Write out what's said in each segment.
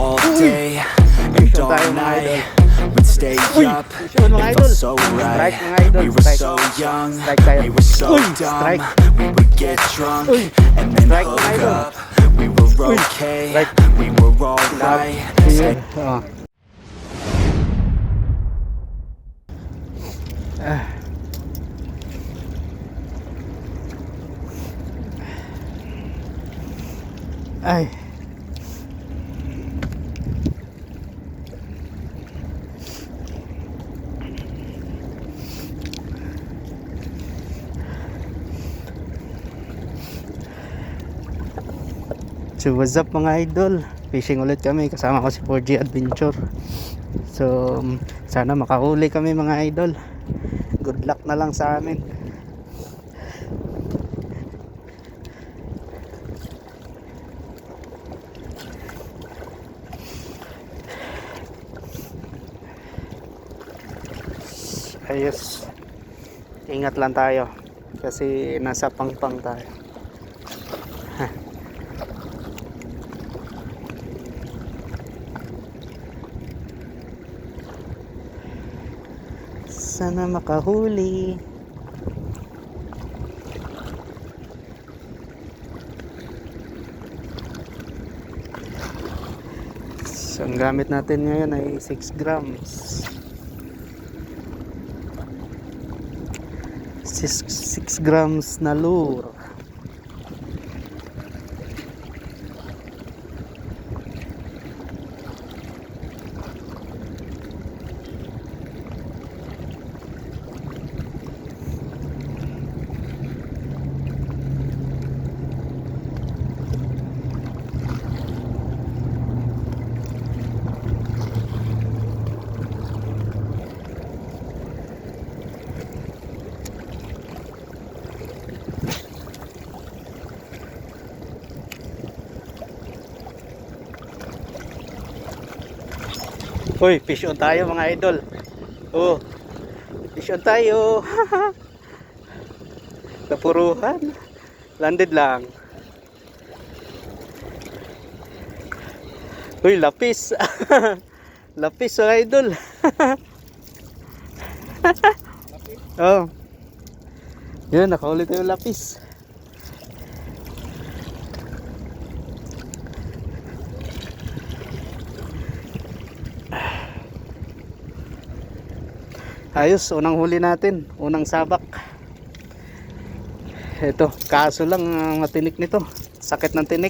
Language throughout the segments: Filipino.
all day and all night. We'd stay up, it felt so right. We were so young, we were so dumb. We would get drunk and then hook up. We were okay, we were alright. Ay. So what's up mga idol, fishing ulit kami kasama ko si 4G Adventure. So sana makahuli kami mga idol, good luck na lang sa amin. Ayos, ingat lang tayo kasi nasa pangpang tayo. Sana makahuli. So ang gamit natin ngayon ay 6 grams. 6 grams na lure. Uy, fish on tayo mga idol. Oh, fish on tayo. Kapuruhan. Landed lang. Uy, lapis. Lapis mga idol. Oh. Yun, nakahuli tayo lapis. Ayos, unang huli natin, unang sabak. Ito, kaso lang matinik nito, sakit ng tinik.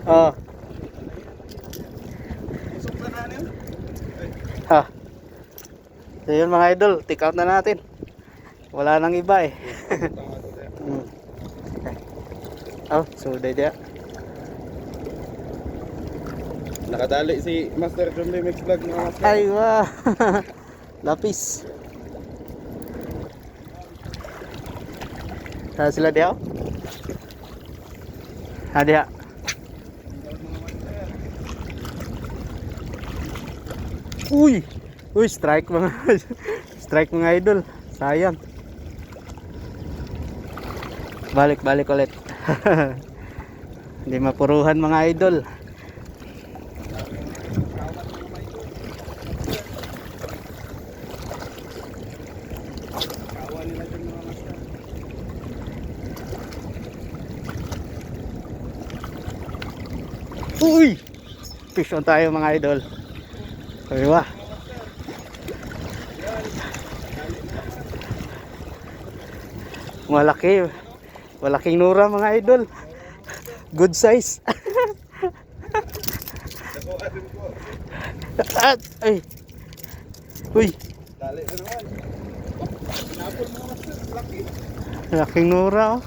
Oh. Ha. So yun mga idol, take out na natin. Wala nang iba eh. Oh, so dia. Nakadali si Master John Mix Vlog mga master. Ay wow. Lapis. Sila dia. Ada. Uy, strike mga strike mga idol. Sayang. Balik ulit. Hindi mapuruhan mga idol. Uy! Fish on tayo mga idol. Diba? Malaking nura mga idol. Good size. Ay. Uy. Dali na naman. Pinapol mga master, laki. Laking nura oh.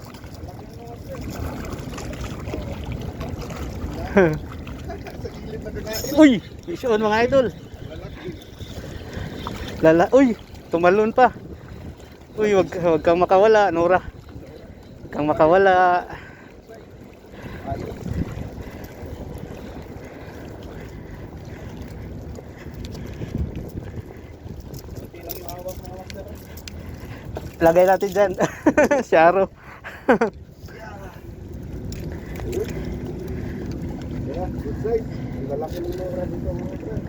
Uy, fish on mga idol. Uy, tumalon pa. Uy, wag kang makawala, Nora. Wag kang makawala. Lagay natin dyan. Sharo. Yeah, good size. Ang lalaki ng nora dito mga friend.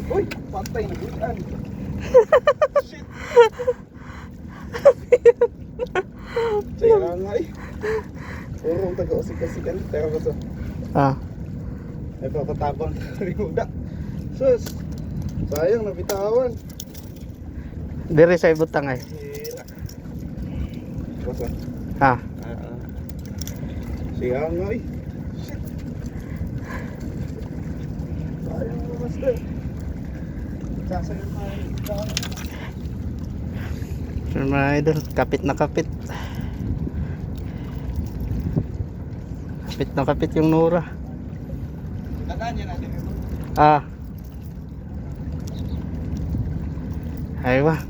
Uy, patay na bulan. Shit. Saya nga eh. Puro taga-usik-usikan. Teka ko to. Ah. Ay papatabang riuda. Sus. Sayang nabitawan. Dire sa ibutang ay. Hira. Basta. Ah. Siya nga eh. Shit. Sayang na basta. Sasayang tayo. Yun mga idol, kapit na kapit. Kapit na kapit yung Nora. Tagaan niya natin ito. Ah. Aywa.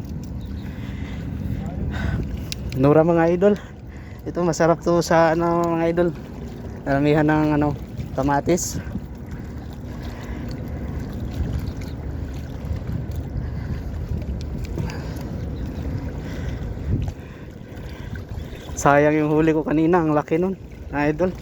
Nora mga idol. Ito masarap to sa ano mga idol. Naramihan ng ano, kamatis. Sayang yung huli ko kanina, ang laki nun, idol.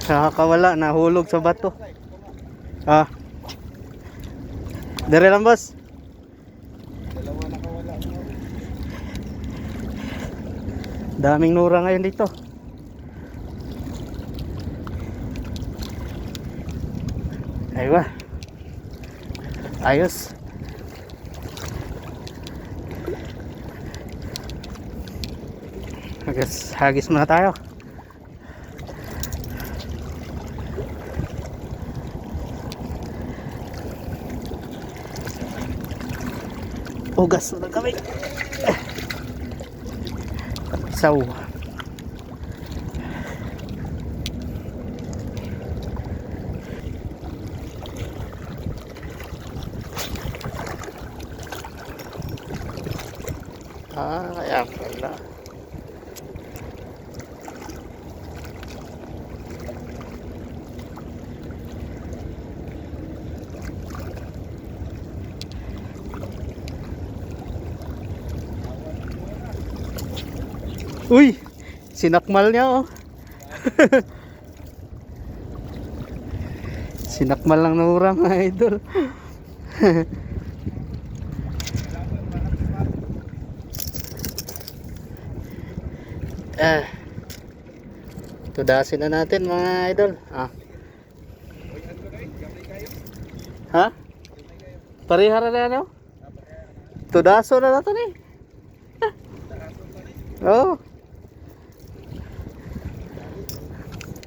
Nakakawala, nahulog sa bato. Ah. Dire lang boss. Dalawa nakawala. Daming Nora ngayon dito. Aywa. Ayos. Hagis muna tayo. Ugas na kami. Saw. Ah, kaya pala. Uy, sinakmal niya oh. Sinakmal lang ng urang mga idol. Tudasin na natin mga idol. Ah. Ha? Parihara na ano? Tudaso na natin eh. Oh.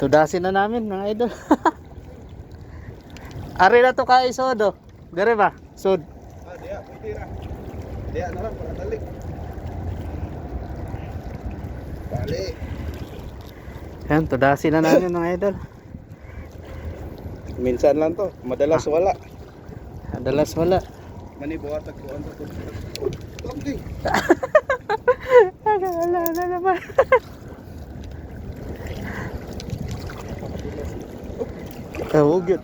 Tudasin na namin mga idol. Ari na to kay sodo. Gare ba? Sod. Ah, diya, pwede ra. Diya na lang para dalik. Balik. Yan, tudasin na namin mga idol. Minsan lang to, madalas wala. Madalas wala. Manibuhat at kuwan to. Tomdi. Wala na naman. Tawag yun.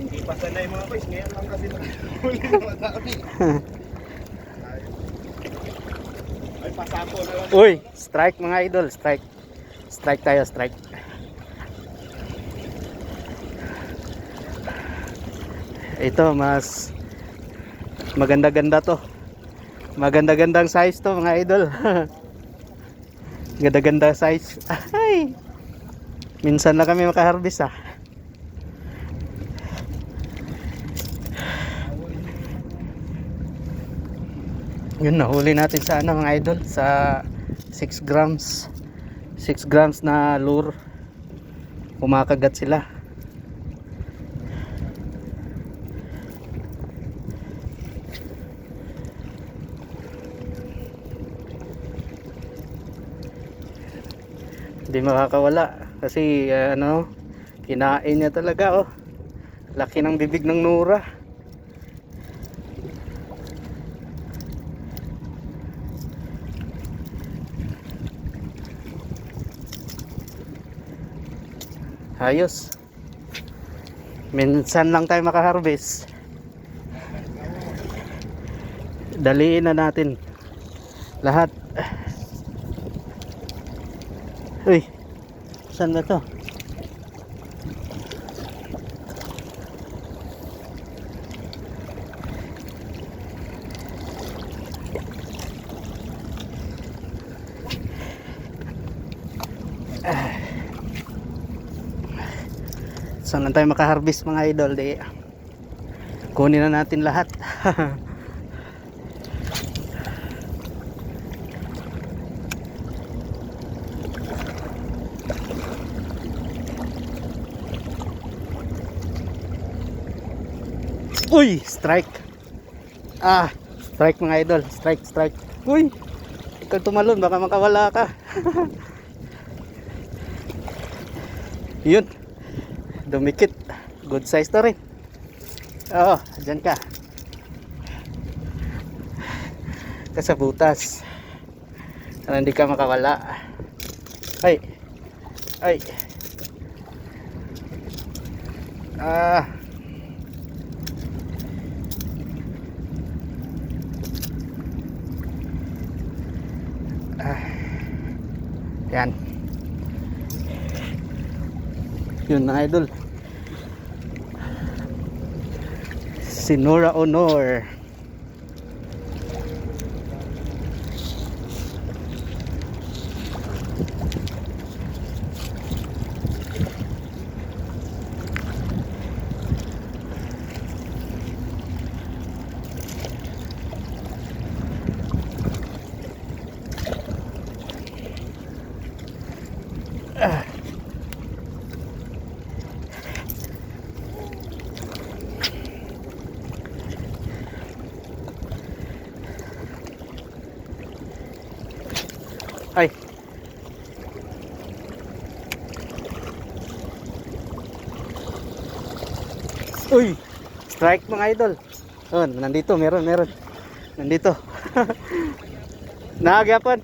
Hindi pa sanay mga boys, ngayon lang kasi huli na madami. Ay, pasako na lang. Uy, strike mga idol, strike. Strike tayo, strike. Ito, mas maganda-ganda to. Maganda-gandang size to mga idol. Ganda-ganda size. Ay. Minsan lang kami makaharvest ah. Yun, nahuli natin sa ano mga idol, sa 6 grams. 6 grams na lure. Kumakagat sila. Hindi makakawala kasi ano, Kinain niya talaga oh. Laki ng bibig ng Nura. Ayos. Minsan lang tayo makaharvest. Daliin na natin lahat. Uy, saan ba to? Saan lang tayo makaharvest mga idol? Di kunin na natin lahat. Uy, strike. Strike mga idol. Strike. Uy, ikaw tumalon, baka makawala ka. Yun, dumikit. Good size to rin. Oo, dyan ka. Kasabutas. Para hindi ka makawala. Ay. Yan. Yun mga idol. Si Nora Honor. Ay. Uy, strike mga idol. Oh, nandito, meron. Nandito. Naagyapan.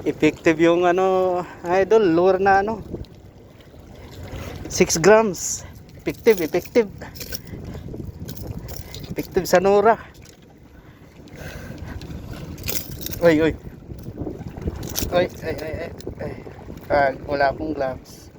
Effective yung ano, idol, lure na ano. 6 grams. Effective. Effective sa Nora. Ay. Wala akong gloves.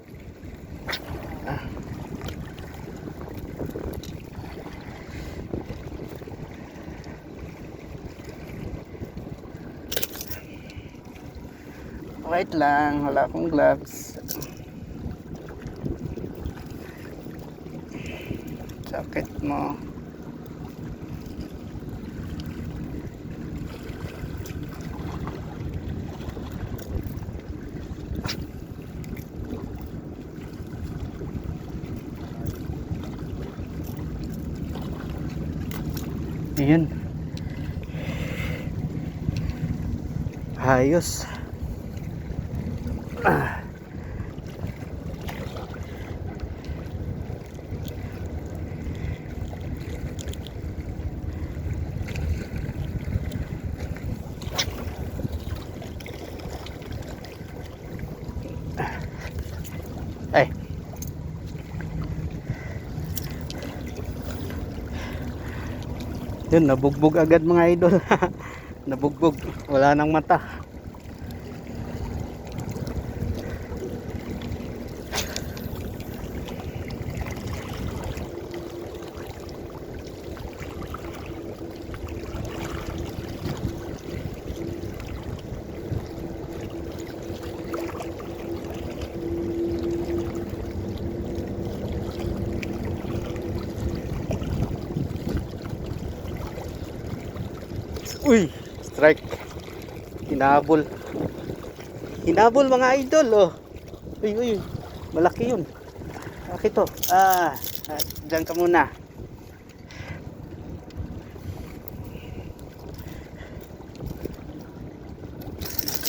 Wait lang, wala akong gloves. Sakit mo. Ayan. Ayos. Ay. Yun, nabugbog agad mga idol. Nabugbog, wala nang mata. Uy, strike. Hinabol mga idol oh. Uy, malaki yun. Malaki to. Diyan ka muna.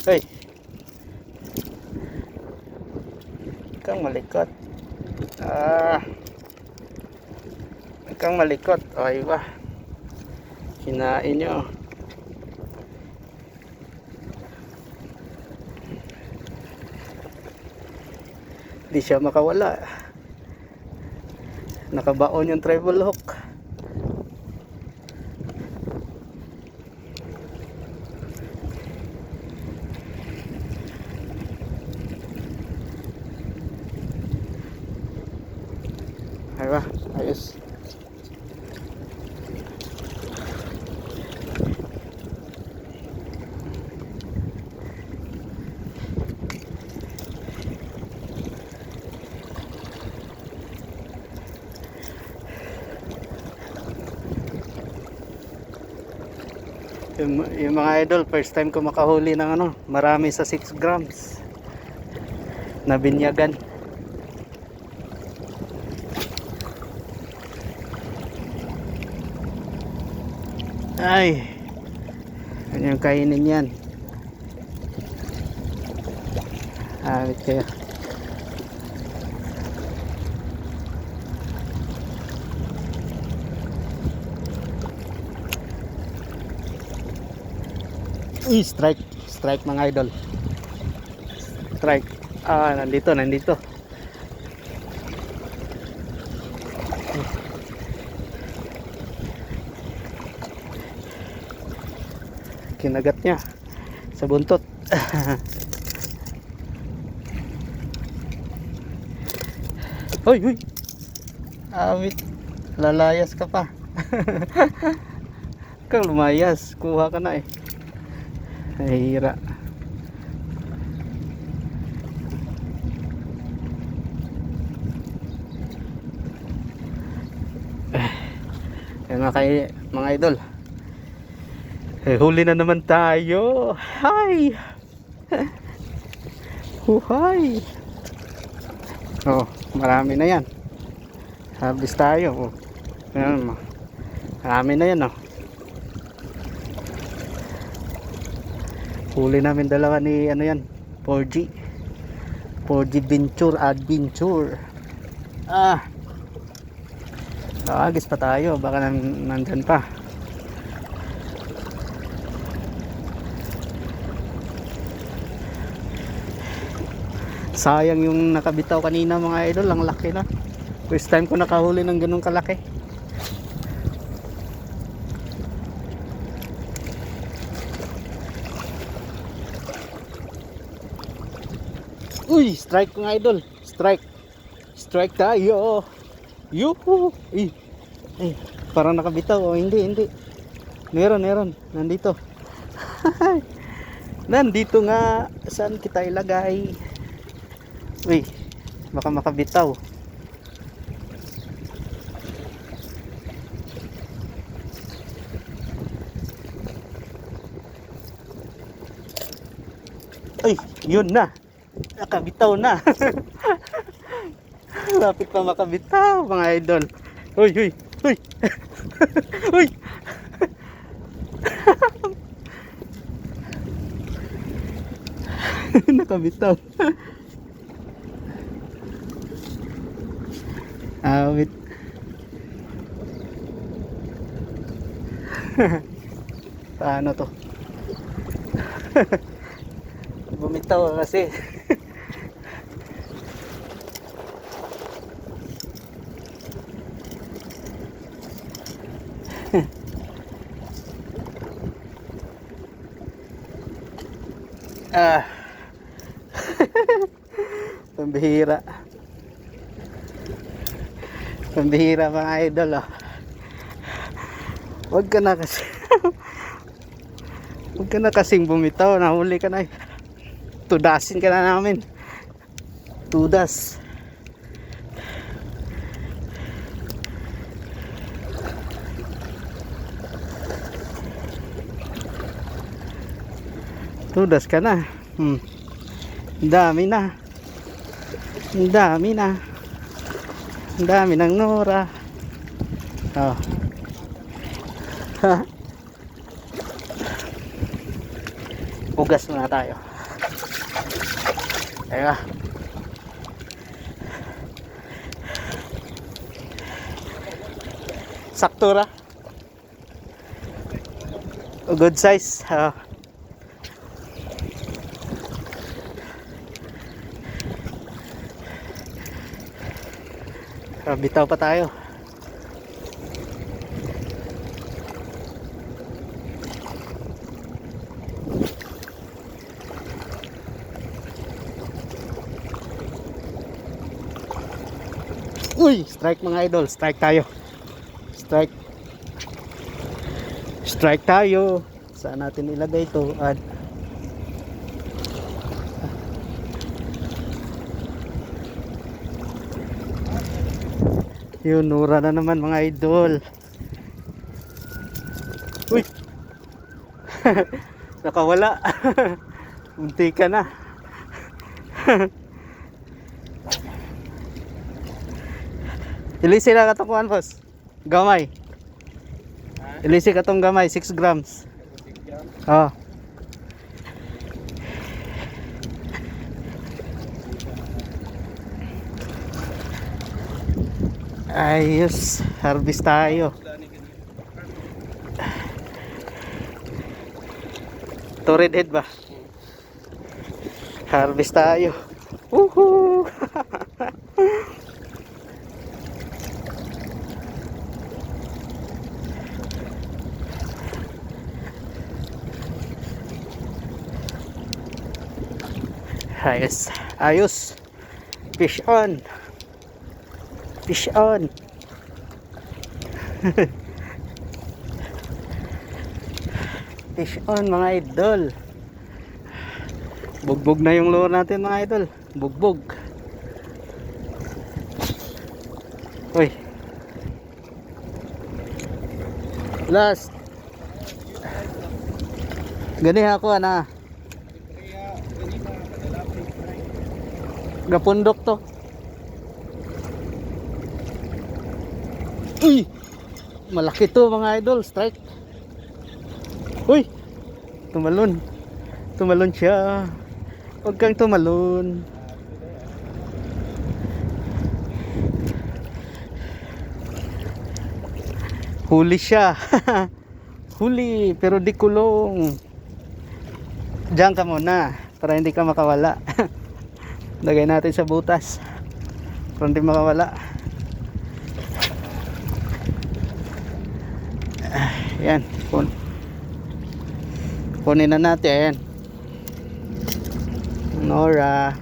Hey, kang malikot. Huwag kang malikot. O, iba. Kinain nyo. Di siya makawala. Nakabaon yung treble hook. Aywa, ayos. Yung mga idol, first time ko makahuli ng ano, marami sa 6 grams na binyagan. Ay, ano yung kainin yan? Awit kayo. Uy, strike. Strike mga idol. Strike. Nandito. Kinagat niya sa buntot. Hoy. Awit. Lalayas ka pa. Kang lumayas. Kuha ka na eh. Hira. Yan mga idol. Huli na naman tayo. Hi. Huhay. Oh, marami na yan. Harvest tayo. Oh. Ayan, marami na yan, oh. Huli namin dalawa ni ano yan, 4G Venture Adventure. Agis pa tayo, baka nandyan pa. Sayang yung nakabitaw kanina mga idol, ang laki na. First time ko nakahuli ng ganun kalaki. Uy, strike mga idol. Strike tayo. Yuhu. Parang nakabitaw. Oh, hindi. Meron. Nandito. Nandito nga. Saan kita ilagay? Uy, baka makabitaw. Ay, yun na. Nakabitaw na. Lapit pa makabitaw mga idol. Uy. Uy. Nakabitaw. Awit. Paano to? Bumitaw kasi. Pambihira mga idol, oh. Huwag ka na kasing bumitaw, nahuli ka na eh. Tudasin ka na namin. Tudas. Tudas ka na. Dami na. Ang dami ng Nora. Oh. Ugas muna tayo. Teka. Sakto ra. Good size. Bitaw pa tayo. Uy, strike mga idol, strike tayo. Strike. Strike tayo. Saan natin ilagay ito? Yun, nura na naman mga idol. Uy. Nakawala. Munti ka na. Ilisi na katong kuhan, boss. Gamay. Ilisi katong gamay, 6 grams. Oh. Ayos, harvest tayo. Torrid head ba? Harvest tayo. Woohoo! Ayos, ayos. Fish on. Fish on. Fish on mga idol. Bugbog na yung lure natin mga idol. Bugbog. Uy. Last. Gani ako na. Gapundok to. Uy! Malaki to mga idol, strike. Uy! Tumalon. Tumalon siya. Huwag kang tumalon. Huli siya. Huli, pero di kulong. Diyan ka muna para hindi ka makawala. Lagay natin sa butas para hindi makawala. Yan, kunin na natin. Nora.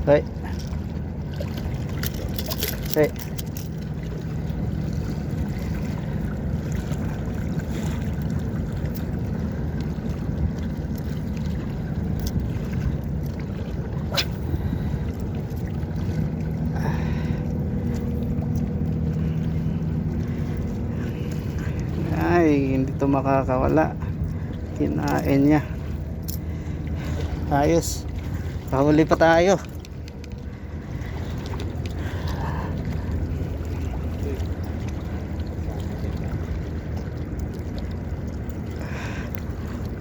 Hey. Hey. Ay, hindi to makakawala. Kinain niya. Ayos. Kahuli pa tayo.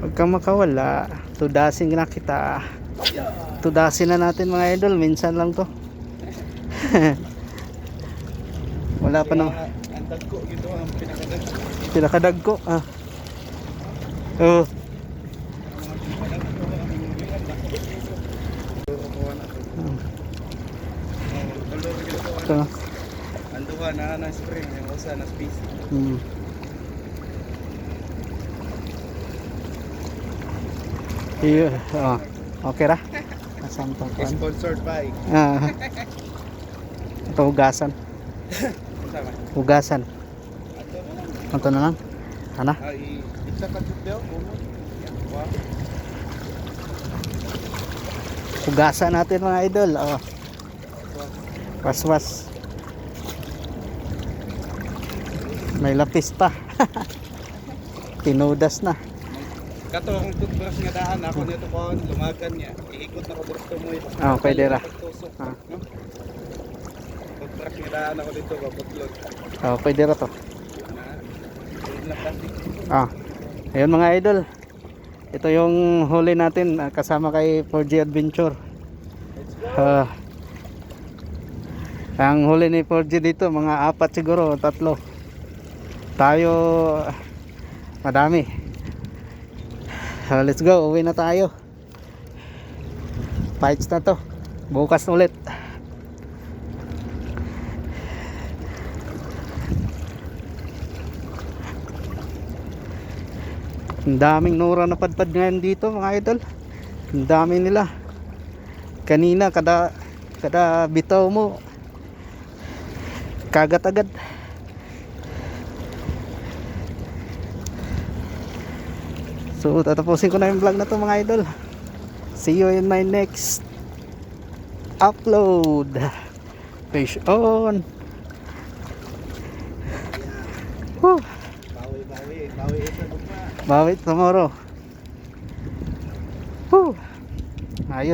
Huwag kang makawala. Tudasin na kita. Tudasin na natin mga idol. Minsan lang to. Wala pa nang Ang dagko gito ang pinakadagko. pinakadagko. Oh. Ito. Ang duha na spring, yung usa na space. Iyo, oh. Okay ra. Asan to? Sponsored by. Ito hugasan. Sama. Hugasan. Ato Ito na lang. na lang. Ana. Ay, isa ka daw kumo. Wow. Hugasan natin mga idol. Oh. Was-was. May lapis pa. Tinudas na. Kato akong toothbrush nga daan ako nito kon lumagan niya. Iikot na ko dito mo. Pwede ra. No? Toothbrush nga daan ako dito babutlog. Pwede ra to. Na plastic. Ayun mga idol. Ito yung huli natin kasama kay 4G Adventure. Ang huli ni 4G dito mga 4 siguro, 3. Tayo madami. So, let's go, uwi na tayo. Fights na to. Bukas ulit. Ang daming nura na padpad ngayon dito mga idol. Ang dami nila. Kanina kada bitaw mo kagat agad. So tatapusin ko na yung vlog na to mga idol. See you in my next upload. Fish on. Whew. Bawi isa pa. Bawi tomorrow. Whew. Ayos.